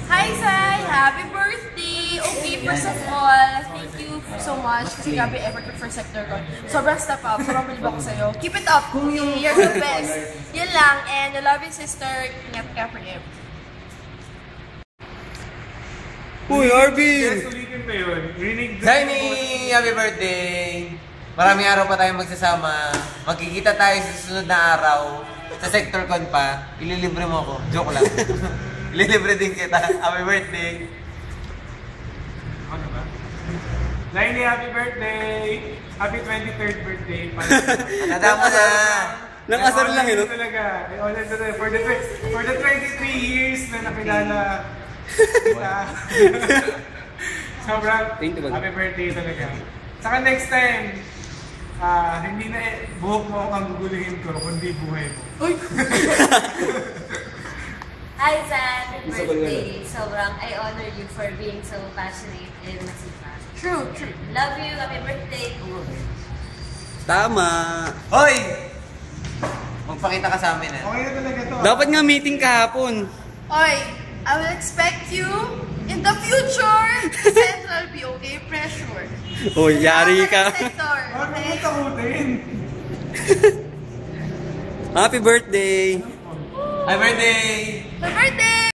Hi, Sai! Happy birthday! Okay, first of all, thank you so much kasi grabe effort ko for sector ko. Sobrang step up, sobrang bilib ako sa'yo. Keep it up! You're the best! Yun lang, and I love you, sister. Ingat ka for him. Uy, Arvin! Yes, ulitin pa yun. Shiny! Happy birthday! Maraming araw pa tayong magsasama. Magkikita tayo sa susunod na araw. Sa Sector Con pa. Ililibre mo ako. Joke lang. Ililibre din kita. Happy birthday! Ano ba? Lainey, happy birthday! Happy 23rd birthday! Tanda mo na! Nang-asar lang eh, no? Talaga. For the 23 years na nakilala kita. Sobrang happy birthday talaga. Saka next time, hindi na buhok mo ang gugulihin ko, kundi buhay mo. Uy! Hi, Zan! Happy birthday! Sobrang I honor you for being so passionate and masipag. True, true. Love you! Happy birthday! Tama! Hoy! Magpakita ka sa amin eh. Okay na talaga to. Dapat nga meeting kahapon. Oy, I will expect you in the future. Central be okay, pressure. Uy, yari ka. Sector, Huwag mo okay? takutin. Happy birthday! Happy birthday! Happy birthday!